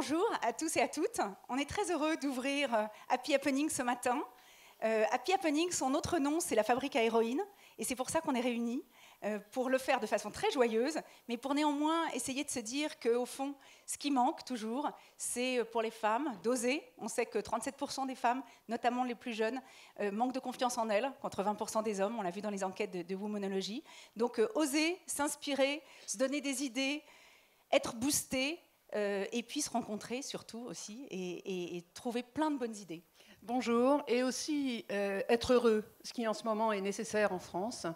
bonjour à tous et à toutes. On est très heureux d'ouvrir Happy Happening ce matin. Happy Happening, son autre nom, c'est la fabrique à héroïne. Et c'est pour ça qu'on est réunis, pour le faire de façon très joyeuse, mais pour néanmoins essayer de se dire qu'au fond, ce qui manque toujours, c'est pour les femmes d'oser. On sait que 37% des femmes, notamment les plus jeunes, manquent de confiance en elles, contre 20% des hommes, on l'a vu dans les enquêtes de Womanology. Donc oser, s'inspirer, se donner des idées, être boosté, et puis se rencontrer surtout aussi, et trouver plein de bonnes idées. Bonjour, et aussi être heureux, ce qui en ce moment est nécessaire en France.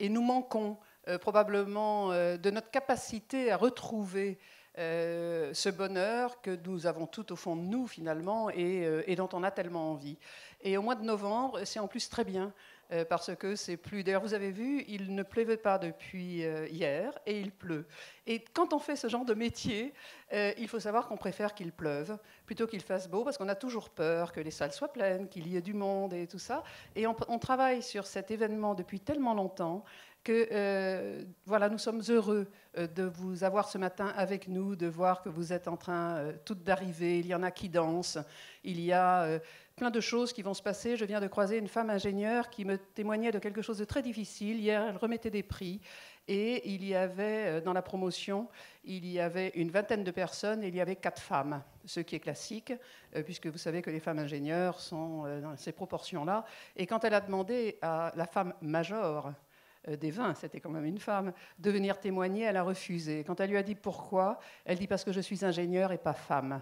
Et nous manquons probablement de notre capacité à retrouver ce bonheur que nous avons tout au fond de nous finalement et dont on a tellement envie. Et au mois de novembre, c'est en plus très bien parce que c'est plus... D'ailleurs, vous avez vu, il ne pleuvait pas depuis hier et il pleut. Et quand on fait ce genre de métier, il faut savoir qu'on préfère qu'il pleuve plutôt qu'il fasse beau parce qu'on a toujours peur que les salles soient pleines, qu'il y ait du monde et tout ça. Et on travaille sur cet événement depuis tellement longtemps que voilà, nous sommes heureux de vous avoir ce matin avec nous, de voir que vous êtes en train toutes d'arriver. Il y en a qui dansent, il y a plein de choses qui vont se passer. Je viens de croiser une femme ingénieure qui me témoignait de quelque chose de très difficile. Hier, elle remettait des prix et il y avait, dans la promotion, il y avait une vingtaine de personnes et il y avait 4 femmes, ce qui est classique, puisque vous savez que les femmes ingénieures sont dans ces proportions-là. Et quand elle a demandé à la femme major des 20, c'était quand même une femme, de venir témoigner, elle a refusé. Quand elle lui a dit pourquoi, elle dit parce que je suis ingénieure et pas femme.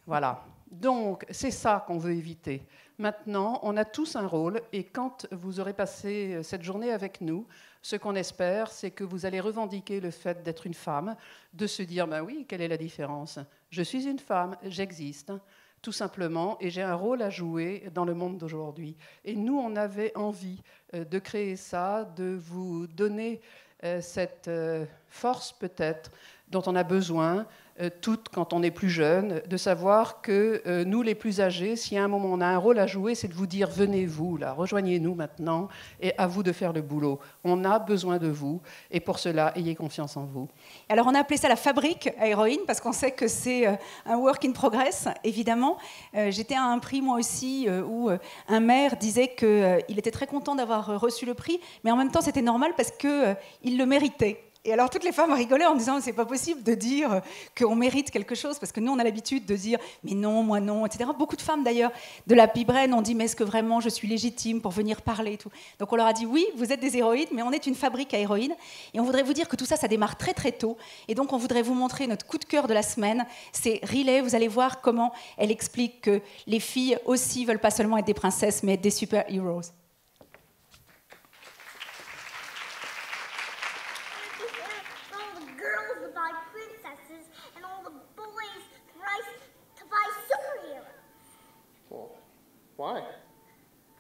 Voilà. Donc, c'est ça qu'on veut éviter. Maintenant, on a tous un rôle, et quand vous aurez passé cette journée avec nous, ce qu'on espère, c'est que vous allez revendiquer le fait d'être une femme, de se dire, ben oui, quelle est la différence? Je suis une femme, j'existe, tout simplement, et j'ai un rôle à jouer dans le monde d'aujourd'hui. Et nous, on avait envie de créer ça, de vous donner cette force peut-être dont on a besoin, toutes quand on est plus jeune, de savoir que nous, les plus âgés, si à un moment on a un rôle à jouer, c'est de vous dire, venez-vous, là, rejoignez-nous maintenant, et à vous de faire le boulot. On a besoin de vous, et pour cela, ayez confiance en vous. Alors, on a appelé ça la fabrique à héroïne, parce qu'on sait que c'est un work in progress, évidemment. J'étais à un prix, moi aussi, où un maire disait qu'il était très content d'avoir reçu le prix, mais en même temps, c'était normal parce qu'il le méritait. Et alors, toutes les femmes rigolaient en disant « c'est pas possible de dire qu'on mérite quelque chose », parce que nous, on a l'habitude de dire « mais non, moi non », etc. Beaucoup de femmes, d'ailleurs, de la Pibraine ont dit « mais est-ce que vraiment je suis légitime pour venir parler ?» et tout. Donc, on leur a dit « oui, vous êtes des héroïnes, mais on est une fabrique à héroïnes. » Et on voudrait vous dire que tout ça, ça démarre très, très tôt. Et donc, on voudrait vous montrer notre coup de cœur de la semaine. C'est Riley. Vous allez voir comment elle explique que les filles aussi veulent pas seulement être des princesses, mais être des super-héros. Why?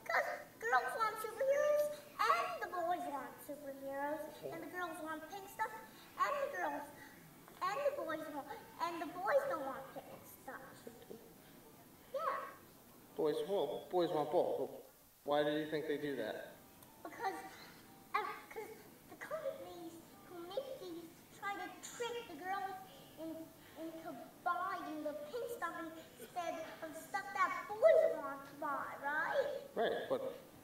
Because girls want superheroes and the boys want superheroes, and the girls want pink stuff, and the boys don't want pink stuff. Yeah. Boys want both. Why do you think they do that? Because the companies who make these try to trick the girls into buying the pink stuff instead of stuff that boys want to buy, right? Right,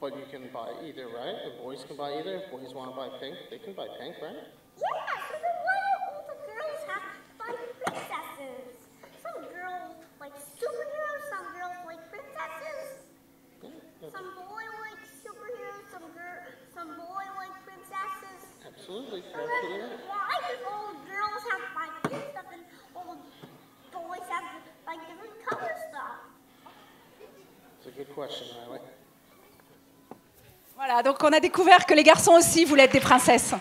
but you can buy either, right? The boys can buy either. If boys want to buy pink, they can buy pink, right? Yeah, so then why do all the girls have to buy princesses? Some girls like superheroes, some girls like princesses. Yeah, some boy like superheroes, some boy like princesses. Absolutely, absolutely. Why do all the girls have to buy pink stuff and all the boys have to buy different color stuff? C'est une bonne question, Riley. Voilà, donc on a découvert que les garçons aussi voulaient être des princesses.